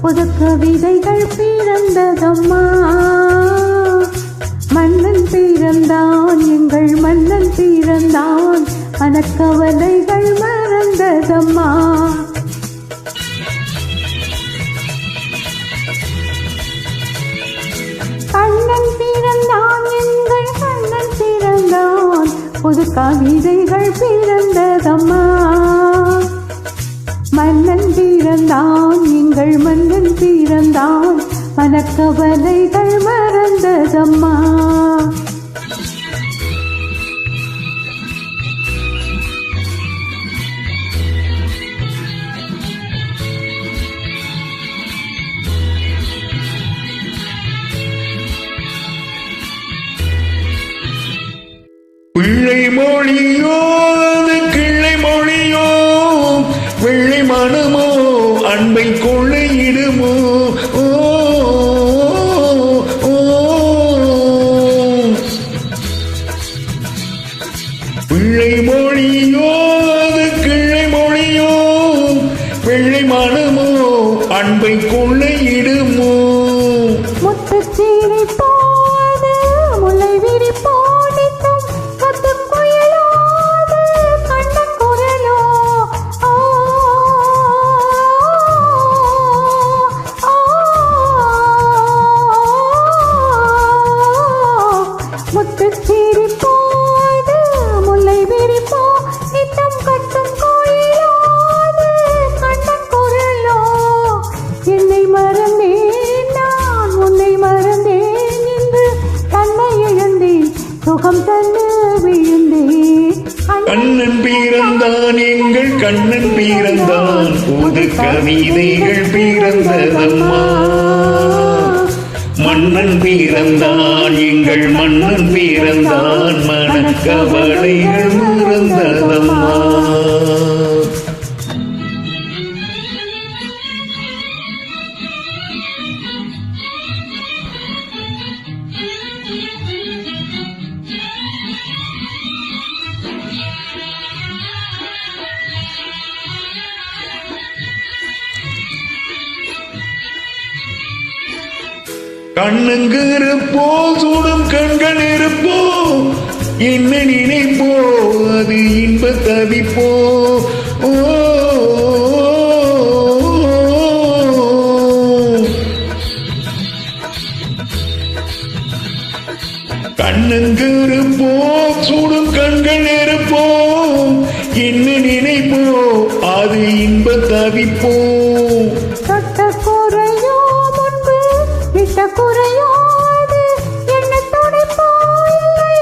புது கவிதைகள் பிறந்ததம்மா. மன்னன் பிறந்தான், எங்கள் மன்னன் பிறந்தான், மனக்கவலைகள் மறந்ததம்மா. கண்ணன் பிறந்தான், எங்கள் கண்ணன் பிறந்தான், புது கவிதைகள் பிறந்ததம்மா. மன்னன் பிறந்தான், எங்கள் மன்னன் பிறந்தான், மனக்கவலைகள் மறந்ததம்மா. பிள்ளை மொழியோ கிள்ளை மொழியோ, வெள்ளை மனமோ அன்பை கொள்ளையிடுமோ. பிள்ளை மொழியோ கிள்ளை மொழியோ, வெள்ளை மனமோ அன்பை கொள்ளையிடுமோ. முத்துச்சீரை போது முல்லை விரி போனித்தும் கத்துக்குயலாது கண்ணன் குரலோ. முத்துச்சீரை போது முல்லை விரி போனித்தும் கத்தும் கோயிலாது கண்ணன் குரலோ. என்னை மறந்தேன் நான் உன்னை மறந்தேன் என்று தன்னை இழந்தேன் சுகம் தந்து விழுந்தேன். கண்ணன் பிறந்தான், எங்கள் கண்ணன் பிறந்தான், புது கவிதைகள் பிறந்ததம்மா. மன்னன் பிறந்தான், எங்கள் மன்னன் பிறந்தான், மனக்கவலைகள் மறந்ததம்மா. கண்ணுங்கு இருப்போ, சூடும் கண்கள் இருப்போ, என்ன நினைப்போ அது இன்ப தவிப்போ. கண்ணுங்கு இருப்போ, சூடும் கண்கள் இருப்போ, என்ன நினைப்போ அது இன்ப தவிப்போ. குறையாது என்ன துடிப்போ, இல்லை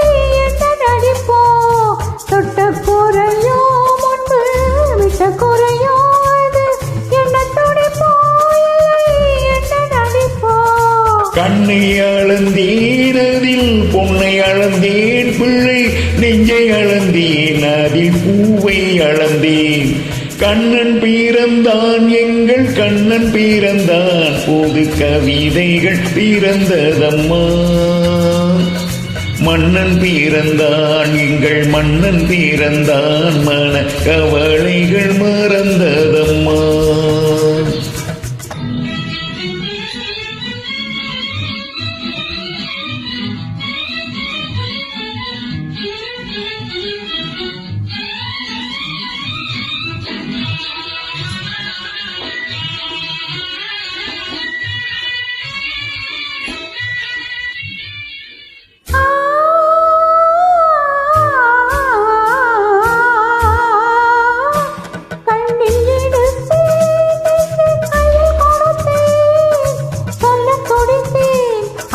என்ன நடிப்போ. தொட்ட குறையோ முன்பு விட்ட குறையாது என்ன துடிப்போ, இல்லை என்ன நடிப்போ. கண்ணை அளந்தேன் அதில் பொன்னை அளந்தேன், பிள்ளை நெஞ்சை அளந்தேன் அதில் பூவை அளந்தேன். கண்ணன் பிறந்தான், எங்கள் கண்ணன் பிறந்தான், புது கவிதைகள் பிறந்ததம்மா. மன்னன் பிறந்தான், எங்கள் மன்னன் பிறந்தான், மனக்கவலைகள் மறந்ததம்மா.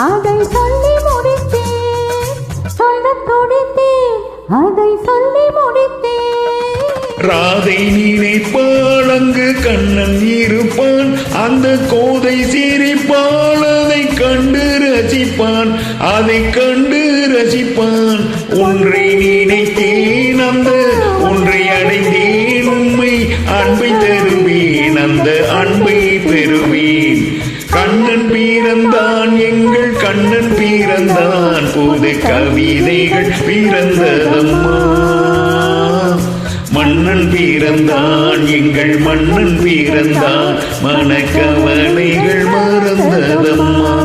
அதை சொல்லி முடித்தேன், சொல்ல துடித்தேன், அதை சொல்லி முடித்தேன். ராதை நினைப்பாள், அங்கு கண்ணன் இருப்பான், அந்த கோதை சிரிப்பாள், அதை கண்டு ரசிப்பான், அதை கண்டு ரசிப்பான். ஒன்றை நினைத்தேன், அந்த ஒன்றை அடைந்தேன், உண்மை அன்பை தருவேன், அந்த அன்பை பெறுவேன். கண்ணன் பிறந்தான், எங்கள் கண்ணன் பிறந்தான், புது கவிதைகள் பிறந்ததம்மா. மன்னன் மன்னன் பிறந்தான் எங்கள் மன்னன் பிறந்தான் மனக்கவலைகள் மறந்ததம்மா